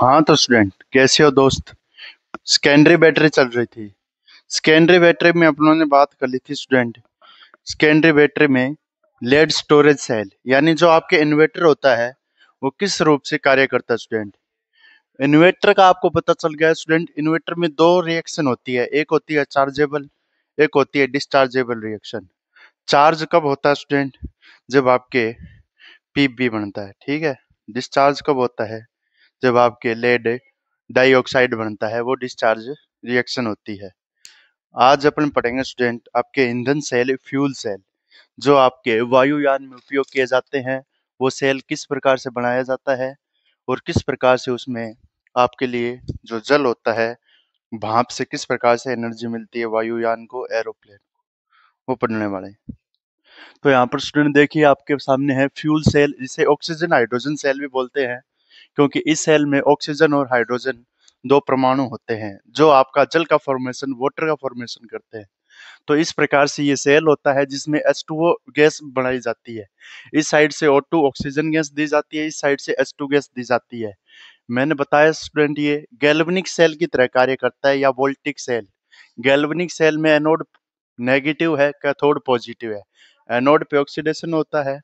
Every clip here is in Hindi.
हाँ तो स्टूडेंट कैसे हो दोस्त। सेकेंडरी बैटरी चल रही थी। सेकेंडरी बैटरी में अपनों ने बात कर ली थी स्टूडेंट। सेकेंडरी बैटरी में लेड स्टोरेज सेल यानी जो आपके इन्वर्टर होता है वो किस रूप से कार्य करता है स्टूडेंट। इन्वर्टर का आपको पता चल गया स्टूडेंट। इन्वर्टर में दो रिएक्शन होती है, एक होती है चार्जेबल, एक होती है डिस्चार्जेबल रिएक्शन। चार्ज कब होता है स्टूडेंट? जब आपके पीबी बनता है, ठीक है। डिस्चार्ज कब होता है? जब आपके लेड डाइऑक्साइड बनता है, वो डिस्चार्ज रिएक्शन होती है। आज अपन पढ़ेंगे स्टूडेंट आपके ईंधन सेल, फ्यूल सेल, जो आपके वायुयान में उपयोग किए जाते हैं। वो सेल किस प्रकार से बनाया जाता है और किस प्रकार से उसमें आपके लिए जो जल होता है, भाप से किस प्रकार से एनर्जी मिलती है वायुयान को, एरोप्लेन, वो पढ़ने वाले हैं। तो यहाँ पर स्टूडेंट देखिए आपके सामने है फ्यूल सेल, जिसे ऑक्सीजन हाइड्रोजन सेल भी बोलते हैं, क्योंकि इस सेल में ऑक्सीजन और हाइड्रोजन दो परमाणु होते हैं जो आपका जल का फॉर्मेशन, वाटर का फॉर्मेशन करते हैं। तो इस प्रकार से ये सेल होता है जिसमें H2O गैस बनाई जाती है। इस साइड से O2 ऑक्सीजन गैस दी जाती है, इस साइड से H2 गैस दी जाती है। मैंने बताया स्टूडेंट ये गैल्वेनिक सेल की तरह कार्य करता है या वोल्टिक सेल। गैल्वेनिक सेल में एनोड नेगेटिव है, कैथोड पॉजिटिव है। एनोड पे ऑक्सीडेशन होता है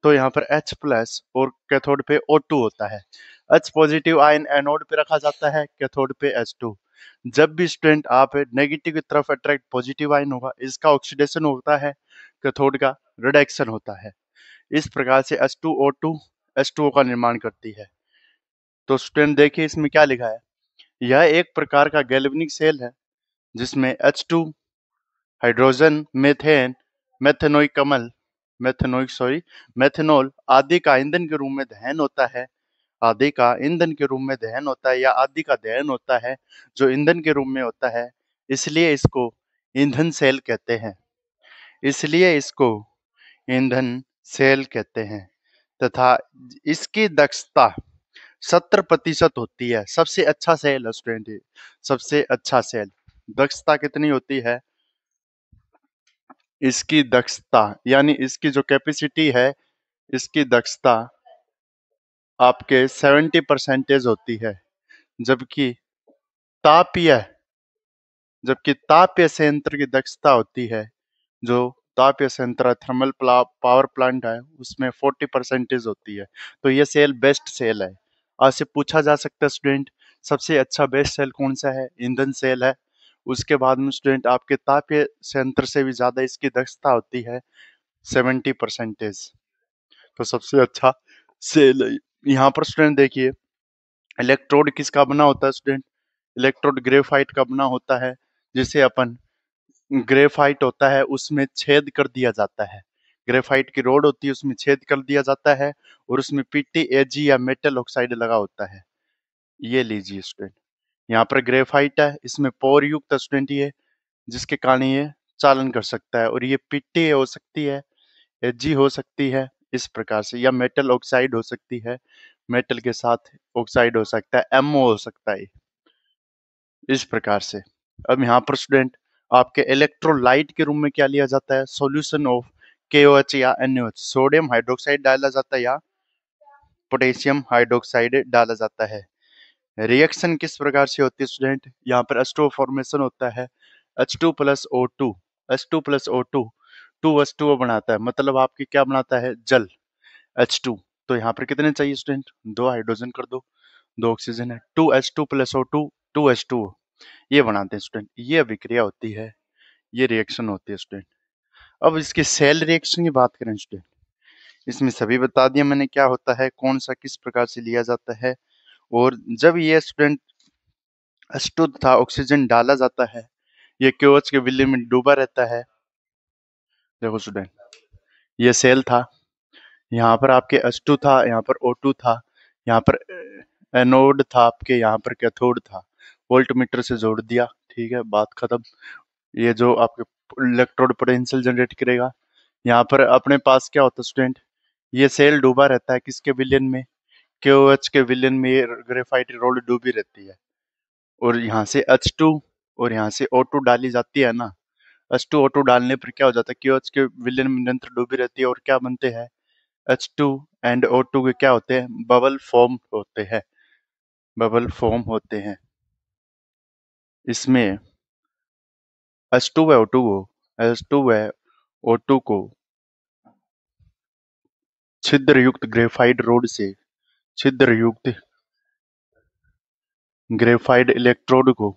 तो यहाँ पर H प्लस और कैथोड पे O2 होता है। H पॉजिटिव आयन एनोड पे रखा जाता है, कैथोड पे H2। जब भी स्टूडेंट आप नेगेटिव की तरफ अट्रैक्ट पॉजिटिव आयन होगा, इसका ऑक्सीडेशन होता है, कैथोड का रिडक्शन होता है। इस प्रकार से H2O2 H2O का निर्माण करती है। तो स्टूडेंट देखिए इसमें क्या लिखा है। यह एक प्रकार का गैल्वेनिक सेल है जिसमें H2, हाइड्रोजन, मीथेन, मेथेनोइक अम्ल, मेथेनॉल आदि का ईंधन के रूप में दहन होता है। आदि का ईंधन के रूप में दहन होता है या आदि का दहन होता है जो ईंधन के रूप में होता है। इसलिए इसको ईंधन सेल कहते हैं। इसलिए इसको ईंधन सेल कहते हैं तथा इसकी दक्षता 70% होती है। सबसे अच्छा सेल है स्टूडेंट ये। सबसे अच्छा सेल दक्षता कितनी होती है? इसकी दक्षता यानी इसकी जो कैपेसिटी है, इसकी दक्षता आपके 70% होती है। जबकि तापीय जबकि तापीय संयंत्र की दक्षता होती है, जो तापीय संयंत्र थर्मल पावर प्लांट है, उसमें 40% होती है। तो ये सेल बेस्ट सेल है। आज से पूछा जा सकता है स्टूडेंट सबसे अच्छा बेस्ट सेल कौन सा है? ईंधन सेल है। उसके बाद में स्टूडेंट आपके तापीय संयंत्र से भी ज्यादा इसकी दक्षता होती है, 70%। तो सबसे अच्छा सेल है। यहाँ पर स्टूडेंट देखिए इलेक्ट्रोड किसका बना होता है स्टूडेंट? इलेक्ट्रोड ग्रेफाइट का बना होता है, जिसे अपन ग्रेफाइट होता है उसमें छेद कर दिया जाता है। ग्रेफाइट की रोड होती है उसमें छेद कर दिया जाता है और उसमें पीटीएजी या मेटल ऑक्साइड लगा होता है। ये लीजिए स्टूडेंट, यहाँ पर ग्रेफाइट है, इसमें पोर युक्त स्टूडेंट ये, जिसके कारण ये चालन कर सकता है। और ये पीटी हो सकती है, एजी हो सकती है इस प्रकार से, या मेटल ऑक्साइड हो सकती है, मेटल के साथ ऑक्साइड हो सकता है, एमओ हो सकता है इस प्रकार से। अब यहाँ पर स्टूडेंट आपके इलेक्ट्रोलाइट के रूप में क्या लिया जाता है? सॉल्यूशन ऑफ KOH या NaOH, सोडियम हाइड्रोक्साइड डाला जाता है या पोटेशियम हाइड्रोक्साइड डाला जाता है। रिएक्शन किस प्रकार से होती है स्टूडेंट? यहाँ पर H2O फॉर्मेशन होता है, H2 plus O2, H2 plus O2 2H2O बनाता है, मतलब आपकी क्या बनाता है? जल, H2। तो यहाँ पर कितने चाहिए स्टूडेंट? दो हाइड्रोजन कर दो, दो ऑक्सीजन है, 2H2 प्लस O2 2H2O, ये बनाते हैं स्टूडेंट। ये अभिक्रिया होती है, ये रिएक्शन होती है स्टूडेंट। अब इसके सेल रिएक्शन की बात करें स्टूडेंट, इसमें सभी बता दिया मैंने क्या होता है, कौन सा किस प्रकार से लिया जाता है। और जब ये स्टूडेंट H2 तथा ऑक्सीजन डाला जाता है, ये KOH के विलय में डूबा रहता है। देखो स्टूडेंट ये सेल था, यहाँ पर आपके H2 था, यहाँ पर O2 था, यहाँ पर एनोड था आपके, यहाँ पर कैथोड था। वोल्ट मीटर से जोड़ दिया, ठीक है, बात खत्म। ये जो आपके इलेक्ट्रोड पोटेंशियल जनरेट करेगा। यहाँ पर अपने पास क्या होता है स्टूडेंट, ये सेल डूबा रहता है किसके विलयन में? KOH के विलयन में ये ग्रेफाइट रोड डूबी रहती है। और यहाँ से H2 और यहाँ से O2 डाली जाती है ना, H2 O2 डालने पर क्या हो जाता है? KOH के विलयन में निरंतर डूबी रहती है और क्या बनते हैं? H2 एंड O2 के क्या होते हैं? बबल फॉर्म होते हैं। बबल फॉर्म होते हैं। इसमें H2 व O2 को H2 व O2 को छिद्रयुक्त ग्रेफाइट रोड से छिद्रयुक्त ग्रेफाइट इलेक्ट्रोड को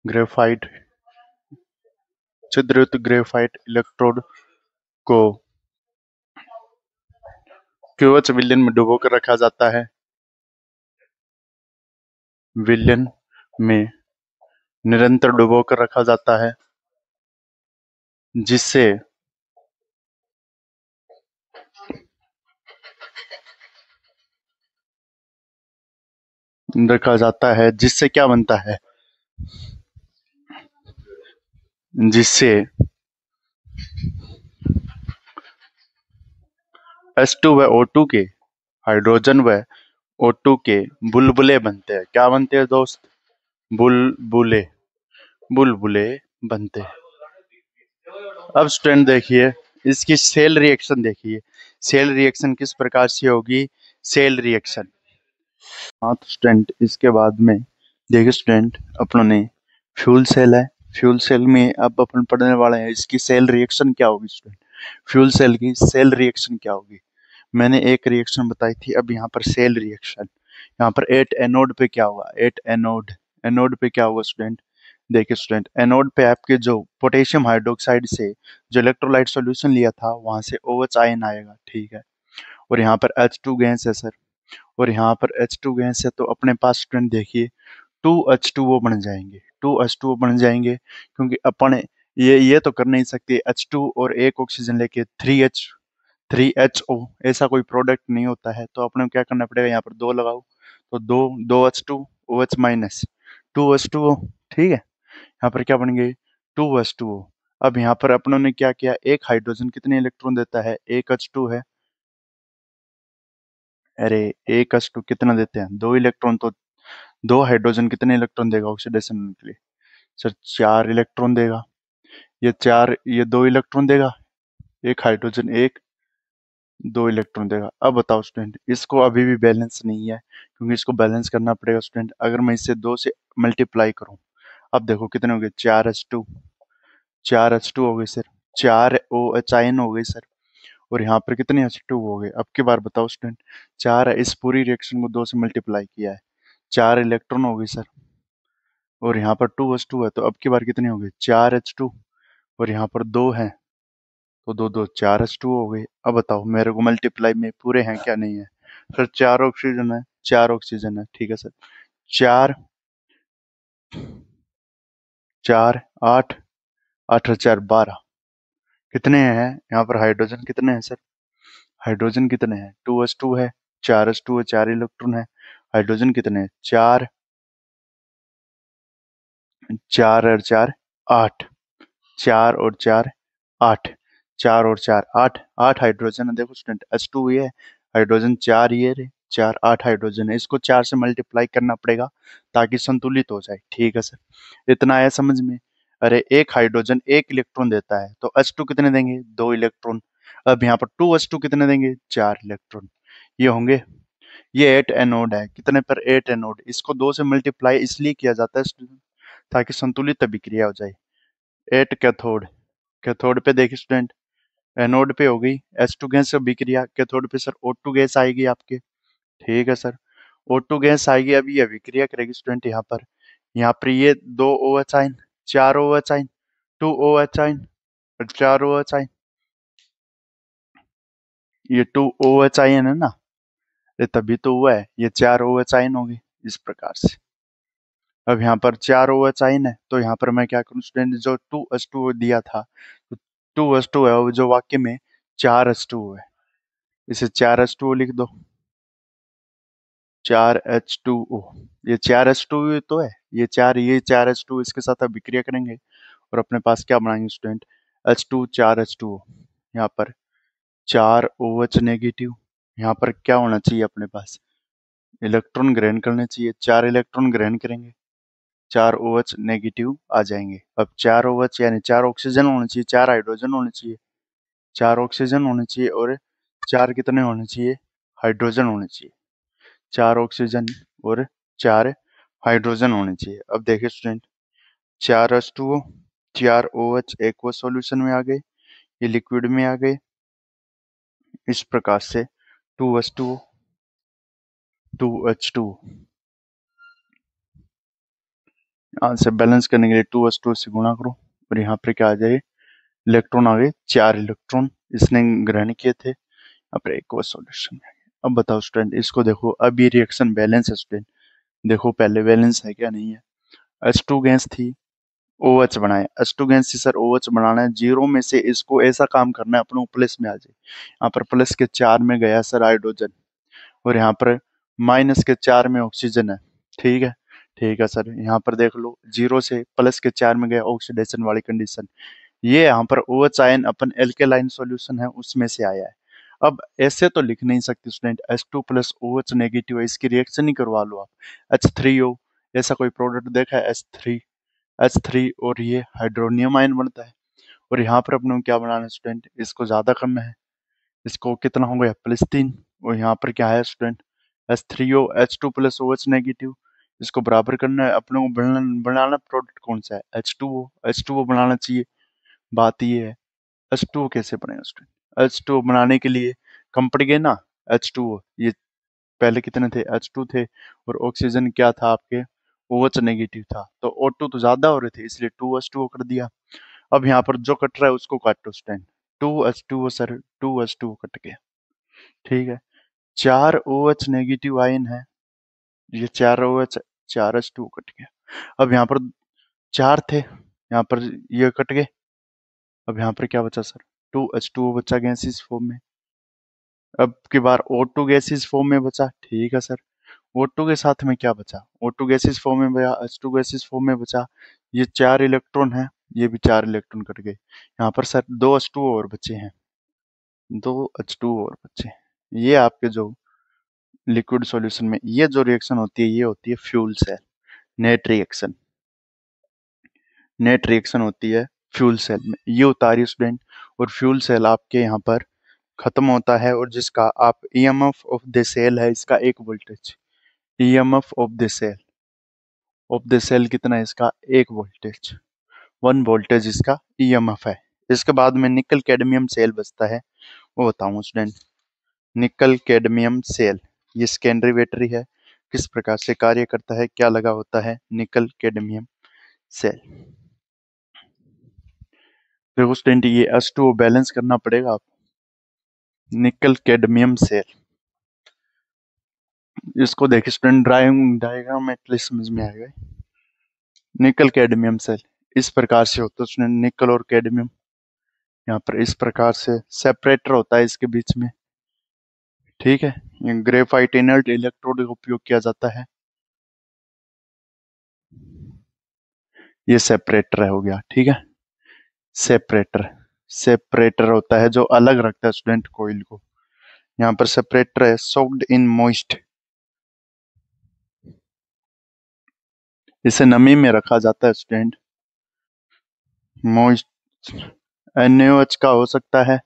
ग्रेफाइट छिद्रयुक्त ग्रेफाइट इलेक्ट्रोड को क्यूएच विलयन में डुबोकर रखा जाता है। विलयन में निरंतर डुबोकर रखा जाता है, जिससे जिससे क्या बनता है, जिससे H2 व O2 के हाइड्रोजन व O2 के बुलबुले बनते हैं। क्या बनते हैं दोस्त? बुलबुले बुलबुले बनते हैं। अब स्टूडेंट देखिए, इसकी सेल रिएक्शन देखिए। सेल रिएक्शन किस प्रकार से होगी? सेल रिएक्शन, हाँ तो स्टूडेंट इसके बाद में देखिए स्टूडेंट, अपनों ने फ्यूल सेल है, फ्यूल सेल में अब अपन पढ़ने वाले हैं इसकी सेल रिएक्शन क्या होगी। स्टूडेंट फ्यूल सेल की सेल रिएक्शन क्या होगी? मैंने एक रिएक्शन बताई थी, अब यहाँ पर सेल रिएक्शन। यहाँ पर 8 एनोड पे क्या होगा? 8 एनोड, एनोड पे क्या होगा स्टूडेंट? देखिए स्टूडेंट, एनोड पे आपके जो पोटेशियम हाइड्रोक्साइड से जो इलेक्ट्रोलाइट सॉल्यूशन लिया था वहां से OH आयन आएगा, ठीक है। और यहाँ पर H2 गैस है सर, और यहाँ पर H2 गैस है, तो अपने पास स्टूडेंट देखिए 2H2O बन जाएंगे, 2H2O बन जाएंगे, क्योंकि अपन ये तो कर नहीं सकते H2 और एक ऑक्सीजन लेके 3HO, ऐसा कोई प्रोडक्ट नहीं होता है। तो अपने को क्या करना पड़ेगा, यहाँ पर 2 लगाओ, तो 2H2 OH माइनस 2H2O, ठीक है। यहाँ पर क्या बन गए? 2H2O। अब यहाँ पर अपनों ने क्या किया, एक हाइड्रोजन कितने इलेक्ट्रॉन देता है? एक H2 है। अरे एक H2 कितना देते हैं? 2 इलेक्ट्रॉन। तो 2 हाइड्रोजन कितने इलेक्ट्रॉन देगा ऑक्सीडेशन के लिए? सर 4 इलेक्ट्रॉन देगा। ये 2 इलेक्ट्रॉन देगा, एक हाइड्रोजन एक 2 इलेक्ट्रॉन देगा। अब बताओ स्टूडेंट, इसको अभी भी बैलेंस नहीं है, क्योंकि इसको बैलेंस करना पड़ेगा स्टूडेंट। अगर मैं इसे 2 से मल्टीप्लाई करूं, अब देखो कितने हो गए? 4H2, 4H2 हो गए सर, 4 OH आयन हो गए सर, और यहाँ पर कितने H2 हो गए? अब की बार बताओ स्टूडेंट, 4 है, इस पूरी रिएक्शन को 2 से मल्टीप्लाई किया है, 4 इलेक्ट्रॉन हो गए सर, और यहाँ पर 2H2 है, तो अब की बार कितने हो गए? 4H2, और यहाँ पर 2 है, तो 2 2 4H2 हो गए। अब बताओ मेरे को मल्टीप्लाई में पूरे हैं क्या? नहीं है सर, 4 ऑक्सीजन है, 4 ऑक्सीजन है, ठीक है सर। 4 4 8, 8 और 4 12, कितने हैं यहाँ पर? हाइड्रोजन कितने हैं सर? हाइड्रोजन कितने हैं? 2H2 है, 4H2 है, 4 इलेक्ट्रॉन है। हाइड्रोजन कितने हैं? 4, 4 और 4 8, 4 और 4 8, 4 और 4 8, 8 हाइड्रोजन है। देखो स्टूडेंट, H2 ये है, हाइड्रोजन 4 ये रे, 4 8 हाइड्रोजन है, इसको 4 से मल्टीप्लाई करना पड़ेगा ताकि संतुलित हो जाए, ठीक है सर। इतना आया समझ में? अरे एक हाइड्रोजन एक इलेक्ट्रॉन देता है, तो H2 कितने देंगे? 2 इलेक्ट्रॉन। अब यहाँ पर 2H2 कितने देंगे? 4 इलेक्ट्रॉन। ये होंगे, ये 8 एनोड है, कितने पर? 8 एनोड। इसको 2 से मल्टीप्लाई इसलिए किया जाता है स्टूडेंट ताकि संतुलित अभिक्रिया हो जाए। 8 कैथोड, कैथोड पे देखिए स्टूडेंट, एनोड पे हो गई H2 गैस से अभिक्रिया, कैथोड पे सर O2 गैस आएगी आपके, ठीक है सर। O2 गैस आएगी, अभी ये अभिक्रिया करेगी स्टूडेंट यहाँ पर ये 2 OH ion, 4 OH ion, 2 OH ion और 4 OH आयन, ये 2 OH आयन है ना, ये तभी तो हुआ है, ये 4 OH आयन होगी इस प्रकार से। अब यहाँ पर 4 OH आयन है, तो यहाँ पर मैं क्या करूँ स्टूडेंट, जो 2H2 दिया था, तो 2H2 है, वो जो वाक्य में 4H2 है, इसे 4H2 लिख दो, 4H2O। ये 4H2 तो है, ये 4H2 इसके साथ अभिक्रिया करेंगे और अपने पास क्या बनाएंगे स्टूडेंट? H2 4H2O। यहाँ पर 4 OH नेगेटिव, यहाँ पर क्या होना चाहिए अपने पास? इलेक्ट्रॉन ग्रहण करने चाहिए, 4 इलेक्ट्रॉन ग्रहण करेंगे, 4 OH नेगेटिव आ जाएंगे। अब 4 OH यानी 4 ऑक्सीजन होने चाहिए, 4 हाइड्रोजन होने चाहिए, 4 ऑक्सीजन होने चाहिए, और 4 कितने होने चाहिए? हाइड्रोजन होने चाहिए, 4 ऑक्सीजन और 4 हाइड्रोजन होने चाहिए। अब देखिए student, 4 H2O, 4 OH aqua solution में आ गए, ये लिक्विड में आ गए। इस प्रकार से 2H2O, 2H2, यहाँ से बैलेंस करने के लिए 2H2 से गुणा करो और यहाँ पर क्या आ जाए, इलेक्ट्रॉन आ गए, 4 इलेक्ट्रॉन इसने ग्रहण किए थे, यहाँ पर एक्वा सॉल्यूशन में आ गए। अब बताओ स्टूडेंट, इसको देखो, अब ये रिएक्शन बैलेंस है स्टूडेंट, देखो पहले बैलेंस है क्या नहीं है। H2 गैस थी, OH बनाए, H2 गैस थी सर, OH बनाना है, जीरो में से इसको ऐसा काम करना है अपने को प्लस में आ जाए। यहाँ पर प्लस के 4 में गया सर हाइड्रोजन, और यहाँ पर माइनस के 4 में ऑक्सीजन है। ठीक है, ठीक है सर, यहाँ पर देख लो, जीरो से प्लस के 4 में गया, ऑक्सीडेशन वाली कंडीशन। ये यहाँ पर OH आयन अपन एल्केलाइन सॉल्यूशन है उसमें से आया है। अब ऐसे तो लिख नहीं सकते student, H2 plus OH negative है, इसकी रिएक्शन ही करवा लो आप, H3O, ऐसा कोई प्रोडक्ट देखा है, H3 और ये हाइड्रोनियम आयन बनता है। और यहाँ पर अपने को क्या बनाना है स्टूडेंट, इसको ज्यादा करना है, इसको कितना हो गया, +3, और यहाँ पर क्या है student, H3O H2 plus OH negative, इसको बराबर करना है अपने को, बनाना प्रोडक्ट कौन सा है, H2O बनाना चाहिए। बात ये है, H2O कैसे बनेगा स्टूडेंट, H2O बनाने के लिए कम पड़ गए ना, H2O, ये पहले कितने थे, H2 थे, और ऑक्सीजन क्या था आपके, OH नेगेटिव था, तो O2 तो ज्यादा हो रहे थे, इसलिए 2H2O कर दिया। अब यहाँ पर जो कट रहा है उसको काटो student, 2H2O sir, 2H2O cut गया। ठीक है, 4 OH नेगेटिव आयन है, ये 4 OH, 4 H2O कट गया। अब यहाँ पर 4 थे, यहाँ पर ये कट गए, अब यहाँ पर क्या बचा सर, 2H2O बचा गैसीय फॉर्म में। अब की बार O2 गैसीय फॉर्म में बचा, ठीक है सर, O2 के साथ में क्या बचा, O2 गैसीय फॉर्म में बचा, H2 गैसीय फॉर्म में बचा, ये 4 इलेक्ट्रॉन है, ये भी 4 इलेक्ट्रॉन कट गए। यहाँ पर सर 2 H2O और बचे हैं, 2 H2O और बचे हैं। ये आपके जो लिक्विड सॉल्यूशन में ये जो रिएक्शन होती है, ये होती है fuel cell net reaction, net reaction होती है फ्यूल सेल में, ये उतारिए स्टूडेंट। और फ्यूल सेल आपके यहाँ पर खत्म होता है, और जिसका आप ईएमएफ ऑफ द सेल है इसका 1 voltage, EMF of the cell कितना है इसका, 1 वोल्टेज, 1 वोल्टेज इसका ईएमएफ है। इसके बाद में निकल कैडमियम सेल बचता है, वो बताऊँ स्टूडेंट। निकल कैडमियम सेल, ये सेकेंडरी बैटरी है, किस प्रकार से कार्य करता है, क्या लगा होता है निकल कैडमियम सेल। देखो स्टूडेंट, ये H2O बैलेंस करना पड़ेगा आप, निकल कैडमियम सेल, इसको देखिए स्टूडेंट, डायग्राम में क्लियर समझ में आएगा। निकल कैडमियम सेल इस प्रकार से होता है स्टूडेंट, निकल और कैडमियम यहाँ पर इस प्रकार से सेपरेटर होता है इसके बीच में। ठीक है, ये ग्रेफाइट इनर्ट इलेक्ट्रोड का उपयोग किया जाता है, ये सेपरेटर हो गया। ठीक है, सेपरेटर, सेपरेटर होता है जो अलग रखता है स्टूडेंट कोइल को, यहाँ पर सेपरेटर है सोक्ड इन मॉइस्ट, इसे नमी में रखा जाता है स्टूडेंट, मॉइस्ट, NaOH का हो सकता है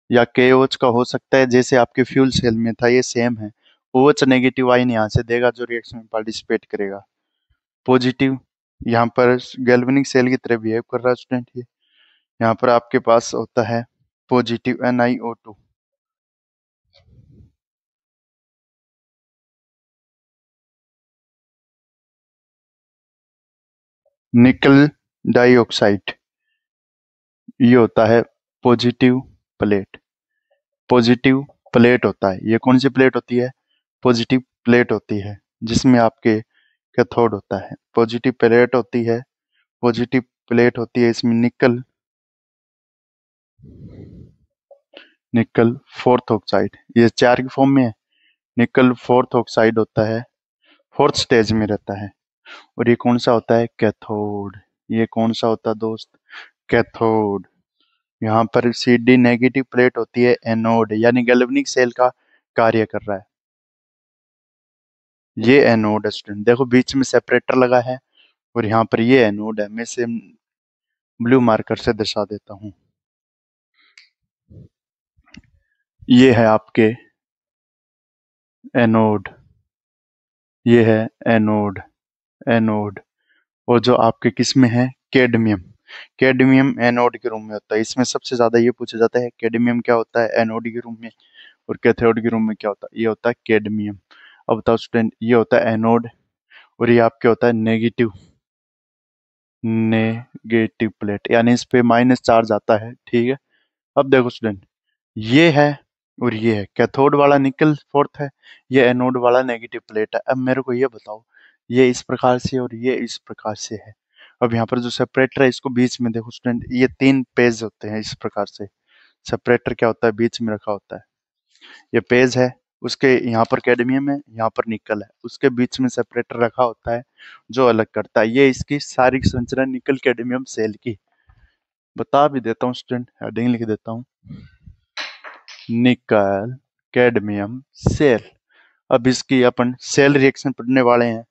या KOH का हो सकता है, जैसे आपके फ्यूल सेल में था, ये सेम है। OH नेगेटिव आयन यहाँ से देगा जो रिएक्शन में पार्टिसिपेट करेगा, पॉजिटिव यहाँ पर गैल्वेनिक सेल की तरह बिहेव कर रहा है स्टूडेंट, ये यहाँ पर आपके पास होता है पॉजिटिव NiO2, निकल डाइऑक्साइड, ये होता है पॉजिटिव प्लेट, पॉजिटिव प्लेट होता है, ये कौन सी प्लेट होती है, पॉजिटिव प्लेट होती है, जिसमें आपके कैथोड होता है, पॉजिटिव प्लेट होती है, पॉजिटिव प्लेट होती है, इसमें निकल, निकल फोर्थ ऑक्साइड, ये 4 की फॉर्म में है, निकल फोर्थ ऑक्साइड होता है, फोर्थ स्टेज में रहता है। और ये कौन सा होता है, कैथोड, ये कौन सा होता है दोस्त, कैथोड। यहाँ पर CD नेगेटिव प्लेट होती है, एनोड, यानी गैल्वेनिक सेल का कार्य कर रहा है, ये एनोड है स्टूडेंट, देखो बीच में सेपरेटर लगा है, और यहाँ पर ये एनोड है, मैं इसे ब्लू मार्कर से दर्शा देता हूँ, ये है आपके एनोड, ये है एनोड। एनोड। और जो आपके किस में है, कैडमियम। कैडमियम एनोड के रूम में होता है। इसमें सबसे ज्यादा ये पूछा जाता है कैडमियम क्या होता है एनोड के रूम में, और कैथोड के रूम में क्या होता है, ये होता है कैडमियम। अब बताओ स्टूडेंट, ये होता है एनोड और ये आपके होता है नेगेटिव। नेगेटिव प्लेट, यानी इस पे माइनस चार्ज आता है, ठीक है। अब देखो स्टूडेंट, ये है और ये है, कैथोड वाला निकल फोर्थ है, ये एनोड वाला नेगेटिव प्लेट है। अब मेरे को ये बताओ, ये इस प्रकार से और ये इस प्रकार से है। अब यहाँ पर जो सेपरेटर है इसको बीच में देखो स्टूडेंट, ये तीन पेज होते हैं इस प्रकार से। सेपरेटर क्या होता है, बीच में रखा होता है। ये पेज है, उसके यहाँ पर कैडमियम है, यहाँ पर निकल है, उसके बीच में सेपरेटर रखा होता है जो अलग करता है। ये इसकी सारी संरचना निकल कैडमियम सेल की। बता भी देता हूँ स्टूडेंट, हेडिंग लिख देता हूँ, निकल कैडमियम सेल। अब इसकी अपन सेल रिएक्शन पढ़ने वाले हैं,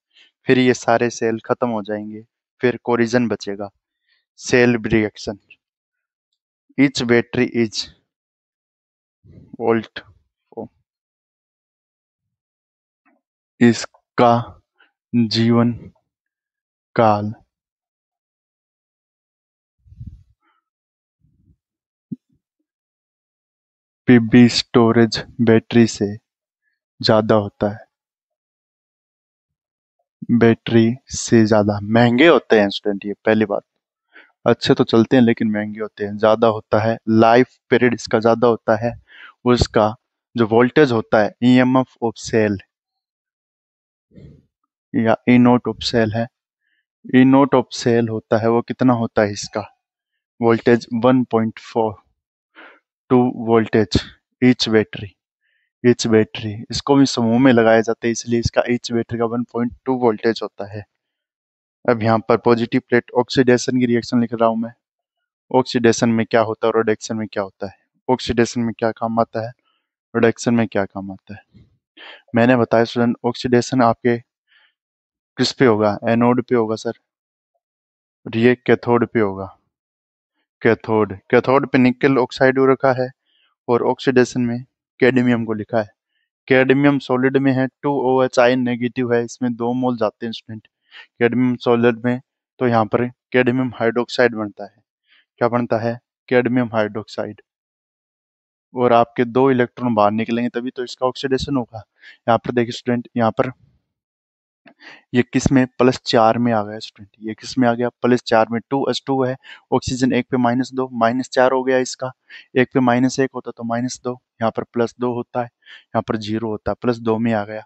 फिर ये सारे सेल खत्म हो जाएंगे, फिर कोरिजन बचेगा। Cell reaction, each battery is volt, इसका जीवन काल पीबी स्टोरेज बैटरी से ज्यादा होता है। बैटरी से ज्यादा महंगे होते हैं स्टूडेंट, ये पहली बात। अच्छे तो चलते हैं लेकिन महंगे होते हैं, ज्यादा होता है, लाइफ पीरियड इसका ज्यादा होता है। उसका जो वोल्टेज होता है, ईएमएफ ऑफ सेल या ई नोट ऑफ सेल है, ई नोट ऑफ सेल होता है, वो कितना होता है इसका voltage, 1.42 voltage. Each battery, each battery, इसको भी समूह में लगाए जाते हैं इसलिए इसका ईच बैटरी का 1.2 वोल्टेज होता है। अब यहाँ पर पॉजिटिव प्लेट ऑक्सीडेशन की रिएक्शन लिख रहा हूँ मैं। ऑक्सीडेशन में क्या होता है, रिडक्शन में क्या होता है। ऑक्सीडेशन में क्या काम आता है, रिडक्शन में क्या काम आता है। मैंने बताया स्टूडेंट, ऑक्सीडेशन आपके किस पे होगा, एनोड पे होगा सर, और ये कैथोड पे होगा। कैथोड, कैथोड पे निकल ऑक्साइड रखा है, और ऑक्सीडेशन में कैडमियम को लिखा है। कैडमियम सॉलिड में है, 2OH आयन नेगेटिव है, इसमें 2 मोल जाते हैं स्टूडेंट कैडमियम सॉलिड में। तो यहाँ पर कैडमियम हाइड्रोक्साइड बनता है। क्या बनता है, कैडमियम हाइड्रोक्साइड। और आपके 2 इलेक्ट्रॉन बाहर निकलेंगे तभी तो इसका ऑक्सीडेशन होगा। यहाँ पर देखिए स्टूडेंट, यहाँ पर ये किस में, +4 में आ गया स्टूडेंट, ये किस में आ गया, +4 में। 2H2 है, ऑक्सीजन एक पे -2, -4 हो गया इसका। एक पे -1 होता तो -2, यहाँ पर +2 होता है, यहाँ पर 0 होता है, +2 में आ गया।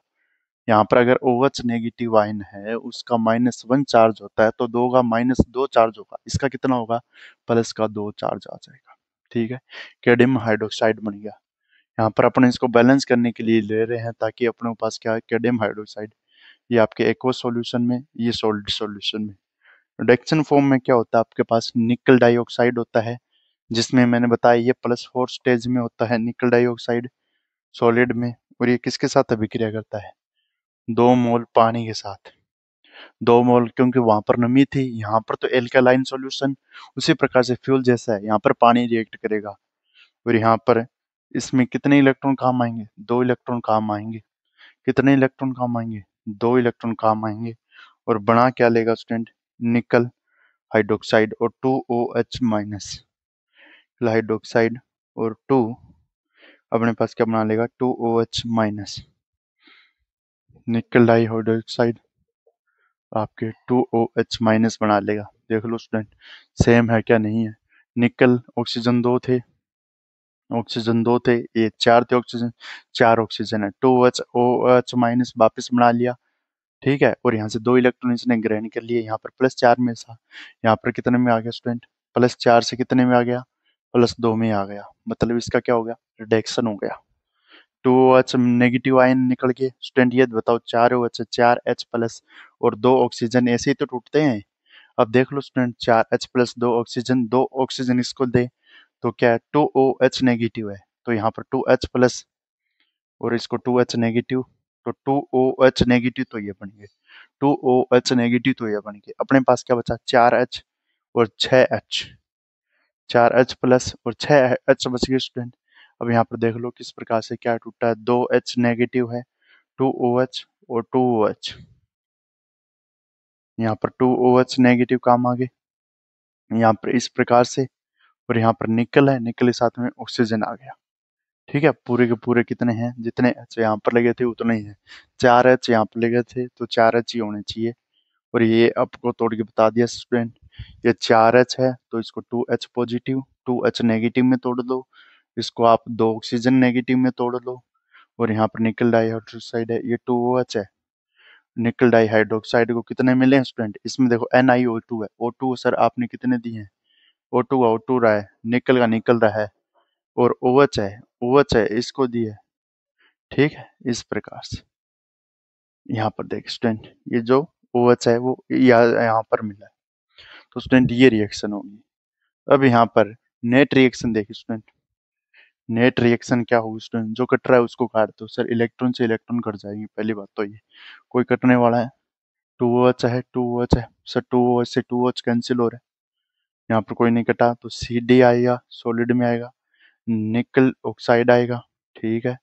यहाँ पर अगर OH नेगेटिव आयन है, उसका -1 चार्ज होता है, तो 2 का -2 चार्ज होगा, इसका कितना होगा, प्लस का 2 चार्ज आ जाएगा, ठीक है। कैडमियम हाइड्रोक्साइड बन गया। यहाँ पर अपन इसको बैलेंस करने के लिए ले रहे हैं, ताकि अपने पास क्या है, कैडमियम हाइड्रोक्साइड, ये आपके एक्वस सॉल्यूशन में, ये सॉलिड सॉल्यूशन में। रिडक्शन फॉर्म में क्या होता है, आपके पास निकल डाइऑक्साइड होता है, जिसमें मैंने बताया ये +4 स्टेज में होता है निकल डाइऑक्साइड सॉलिड में। और ये किसके साथ अभिक्रिया करता है, 2 मोल पानी के साथ। 2 मोल, क्योंकि वहां पर नमी थी, यहाँ पर तो एल्कालाइन सॉल्यूशन, उसी प्रकार से फ्यूल जैसा है, यहाँ पर पानी रिएक्ट करेगा। और यहाँ पर इसमें कितने इलेक्ट्रॉन काम आएंगे, 2 इलेक्ट्रॉन काम आएंगे। कितने इलेक्ट्रॉन काम आएंगे, 2 इलेक्ट्रॉन काम आएंगे। और बना क्या लेगा स्टूडेंट, निकल हाइड्रोक्साइड और 2OH-, हाइड्रोक्साइड और 2 अपने पास क्या बना लेगा, 2OH-, निकल डाइहाइड्रोक्साइड आपके 2OH- बना लेगा। देख लो स्टूडेंट, सेम है क्या, नहीं है। निकल ऑक्सीजन 2 थे, ऑक्सीजन 2 थे, ये 4 थे ऑक्सीजन, 4 ऑक्सीजन है, 2OH वापस बना लिया, ठीक है। और यहाँ से 2 इलेक्ट्रॉन इसने ग्रहण कर लिए, यहाँ पर +4 में था, यहाँ पर कितने में आ गया स्टूडेंट, +4 से कितने में आ गया, +2 में आ गया। मतलब इसका क्या हो गया, रिडक्शन हो गया। 2OH नेगेटिव आयन निकल के स्टूडेंट, ये बताओ 4OH, 4H+ और 2 ऑक्सीजन ऐसे ही तो टूटते हैं। अब देख लो स्टूडेंट, 4H+ 2 ऑक्सीजन, 2 ऑक्सीजन इसको दे तो क्या है, 2OH नेगेटिव है, तो यहाँ पर 2H+ और इसको 2H नेगेटिव, तो 2OH नेगेटिव तो ये बन गए, 2OH नेगेटिव तो ये बन गए। अपने पास क्या बचा, 4H और 6H, 4H+ और 6H बच गए स्टूडेंट। अब यहाँ पर देख लो किस प्रकार से क्या टूटा है, 2H नेगेटिव है, 2OH और 2OH, यहाँ पर 2OH नेगेटिव काम आ गए यहाँ पर इस प्रकार से। और यहाँ पर निकल है, निकल के साथ में ऑक्सीजन आ गया। ठीक है, पूरे के पूरे कितने हैं, जितने एच यहाँ पर लगे थे उतने ही हैं। 4H यहाँ पर लगे थे तो 4H ही होने चाहिए। और ये आपको तोड़ के बता दिया स्टूडेंट, ये 4H है तो इसको 2H पॉजिटिव 2H नेगेटिव में तोड़ दो, इसको आप 2 ऑक्सीजन नेगेटिव में तोड़ लो। और यहाँ पर निकल डाइहाइड्रोक्साइड है, ये 2OH है। निकल डाइहाइड्रोक्साइड को कितने मिले हैं स्टूडेंट, इसमें देखो NiO2 है। O2 सर आपने कितने दिए हैं, O2 रहा है, निकल का निकल रहा है। और OH है इसको दिए। ठीक है, इस प्रकार से यहाँ पर देख स्टूडेंट, ये जो OH है वो यहाँ पर मिला है। तो स्टूडेंट ये रिएक्शन होगी। अब यहाँ पर नेट रिएक्शन देखिए स्टूडेंट, नेट रिएक्शन क्या होगी स्टूडेंट, जो कट रहा है उसको काट दो। सर इलेक्ट्रॉन से इलेक्ट्रॉन कट जाएंगे, पहली बात तो ये कोई कटने वाला है। 2OH है सर, 2OH से 2OH कैंसिल हो रहा है, यहाँ पर कोई नहीं कटा तो CD आएगा, सॉलिड में आएगा, निकल ऑक्साइड आएगा। ठीक है,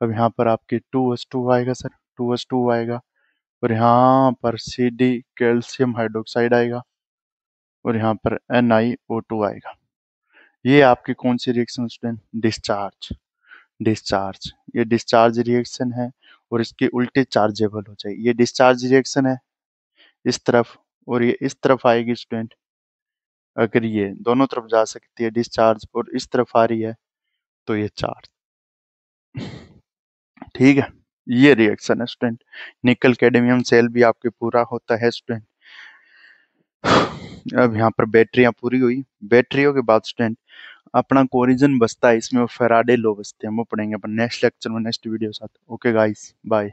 अब यहाँ पर आपकी 2H2 आएगा सर, 2H2 आएगा। और यहाँ पर CD कैल्शियम हाइड्रोक्साइड आएगा। और यहाँ पर NiO2 आएगा। ये आपकी कौन सी रिएक्शन स्टूडेंट, डिस्चार्ज। डिस्चार्ज, ये डिस्चार्ज रिएक्शन है और इसके उल्टे चार्जेबल हो जाएगी। ये डिस्चार्ज रिएक्शन है इस तरफ और ये इस तरफ आएगी स्टूडेंट। अगर ये दोनों तरफ जा सकती है डिस्चार्ज और इस तरफ आ रही है तो ये चार्ज। ठीक है, ये रिएक्शन है स्टूडेंट। निकल कैडमियम सेल भी आपके पूरा होता है स्टूडेंट। अब यहाँ पर बैटरियां पूरी हुई। बैटरियों के बाद स्टूडेंट अपना कोरिजन बचता है, इसमें वो फेराडे लॉ बचते हैं, वो पढ़ेंगे अपन नेक्स्ट लेक्चर में नेक्स्ट वीडियो साथ। Okay guys, bye.